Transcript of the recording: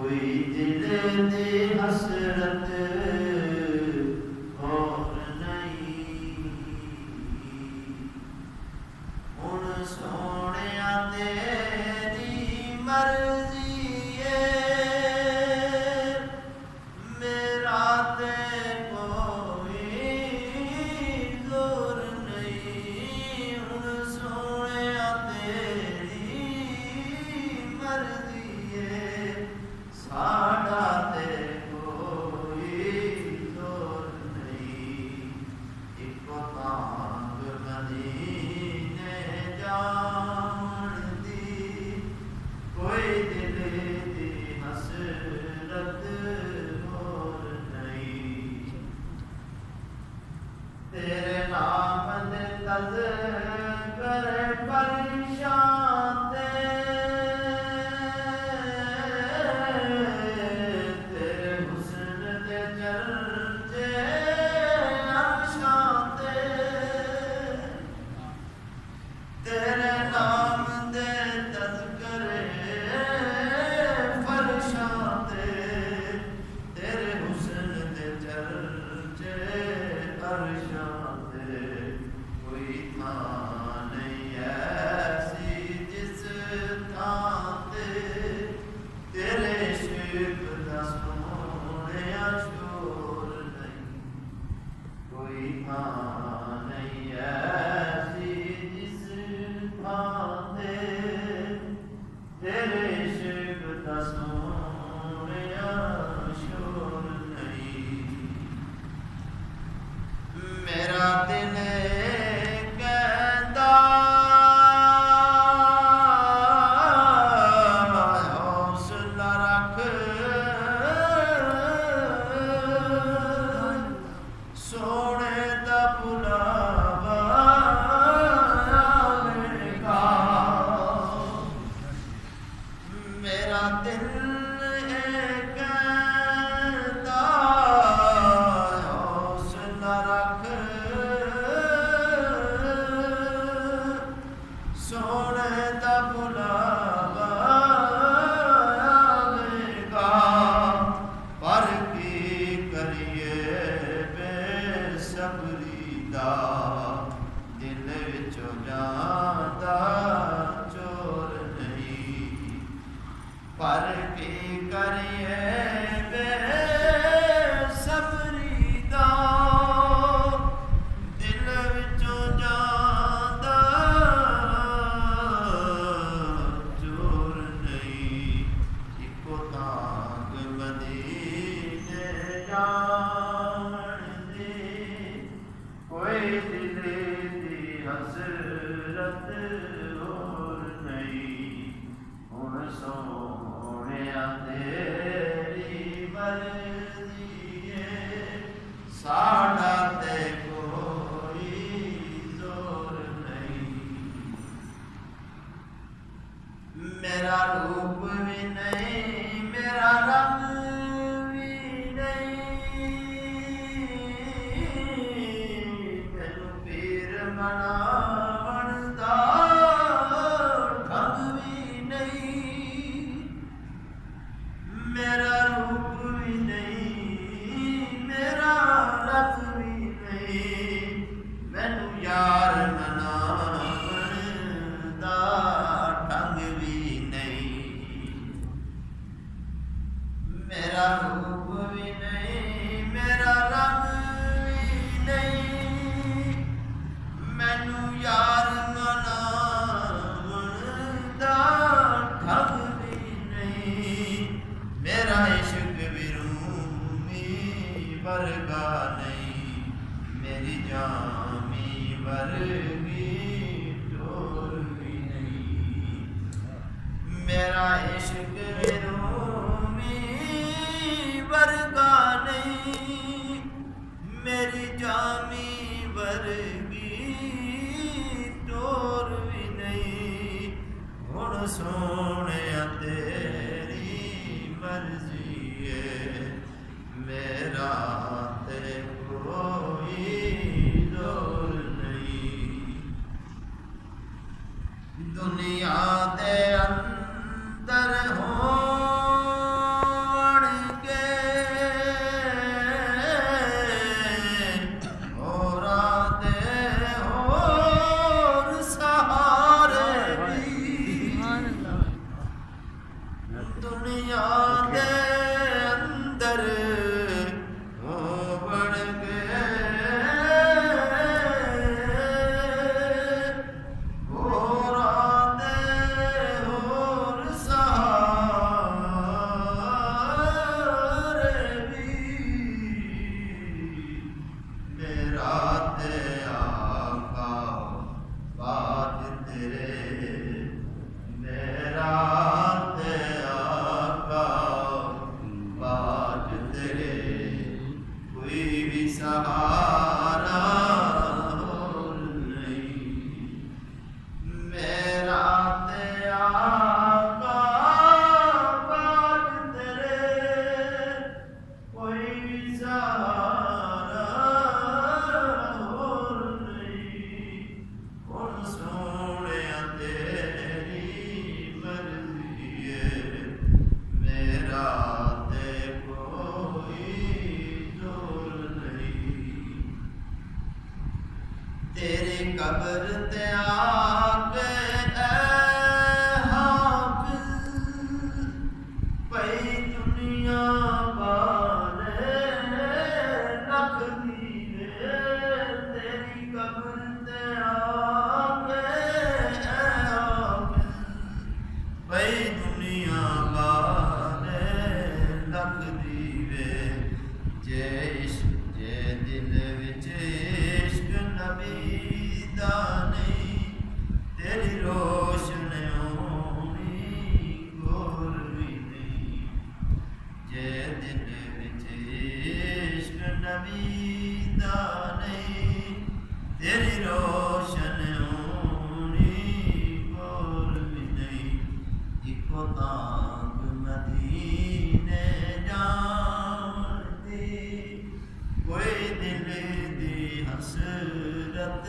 कोई दिल दी हसरत और नहीं। हुण सोहणिया तेरी मर्जी है, मेरा ते कोई जोर नहीं। हुण सोहणिया तेरी मर्जी है, साडा ते कोई जोर नहीं। इको तांग मदीने जाण दी, कोई दिल दी हसरत और नहीं। तेरे नाम दे तज़किर परेशान ते, तेरे हुस्न दे चर्चे अरशां ते। तेरे नाम दे तज़किर फरशां ते, तेरे हुस्न दे चर्चे अरशां ते। कोई थां नहीं ऐसी जिस थां ते, तेरे इश्क दा सोहणिया शोर नहीं। कोई थां नहीं ऐसी जिस थां ते, तेरे इश्क दा सोहणिया शोर नहीं। मेरा दिल कहता हौसला रख, सोहणे दा बुलावा आवेगा। मेरा दिल कहता हौसला रख, सोहणे दा बुलावा आवेगा। पर की करिए बेसबरी दा, दिल विचों जांदा चोर नहीं। पर की करिए बेसबरी दा, दिल विचों जांदा चोर नहीं। इको तांग मदीने जाण दी, कोई दिल दी हसरत और नहीं। हुण सोहणिया तेरी मर्जी है, साडा ते कोई जोर नहीं। मेरा रूप भी नहीं, मेरा रंग भी नहीं। मैनू पीर मनावण दा ढंग भी नहीं। मेरा रूप भी नहीं, मेरा रंग भी नहीं। मैनू यार मनावण दा ढंग भी नहीं। मेरा रूप भी नहीं, मेरा रंग भी नहीं। मैनू यार मनावण दा ढंग भी नहीं। मेरा इश्क भी रूमी वर्गा नहीं। मेरी जामी वर्गी टोर भी नहीं। मेरा इश्क भी रूमी वर्गा नहीं। मेरी जामी वर्गी टोर भी नहीं। हुण सोहणिया तेरी मर्जी है, मेरा ते कोई जोर नहीं। दुनिया दे अंदर हो ਦੁਨੀਆ ਦੇ ਅੰਦਰ ਹੋ ਬਣ ਗਏ ਹੋਰਾਂ ਦੇ ਹੋਰ ਸਹਾਰੇ ਵੀ ਮੇਰਾ ਤੇ ਆਕਾ ਬਾਤ ਤੇਰੇ ਮੇਰਾ ਤੇ ਆਕਾ ਬਾਤ ਤੇਰੇ ਕੋਈ ਵੀ ਸਹਾਰਾ ਨਹੀਂ ਮੇਰਾ ਤੇ ਆਕਾ ਬਾਤ ਤੇਰੇ ਕੋਈ ਵੀ ਸਹਾਰਾ ਹੋਰ ਨਹੀਂ ਹੁਣ ਸੋਹਣਿਆ ਤੇਰੀ ਮਰਜ਼ੀ ਏ ਮੇਰਾ ਤੇ ਕੋਈ ਜ਼ੋਰ ਨਹੀਂ ਤੇਰੇ ਕਬਰ ਤੇ ਆ ਕੇ ਐ ਹਾਫਿਜ਼ ਪਈ ਦੁਨੀਆ ਵਾਲੇ ਰੱਖਦੀ ਵੇ ਤੇਰੀ ਕਬਰ ਤੇ ਆ ਕੇ ਐ ਹਾਫਿਜ਼ ਪਈ ਦੁਨੀਆ ਵਾਲੇ ਰੱਖਦੀ ਵੇ ਜੇ ਦਿਲ ਵਿੱਚ ਇਸ਼ਕ ਨਬੀ ਦਾ ਨਹੀਂ ਤੇਰੀ ਰੋਸ਼ਨ ਹੋਣੀ ਹੋਰ ਵੀ ਨਹੀਂ ਜੇ ਦਿਲ ਵਿੱਚ ਇਸ਼ਕ ਨਬੀ ਦਾ ਨਹੀਂ ਤੇਰੀ ਰੋਸ਼ਨ ਹੋਣੀ ਹੋਰ ਵੀ ਨਹੀਂ ਇੱਕੋ ਤਾਂਗ ਮਦੀਨੇ ਜਾਣਦੀ ਕੋਈ ਦਿਲ ਦੀ ਹਸਰਤ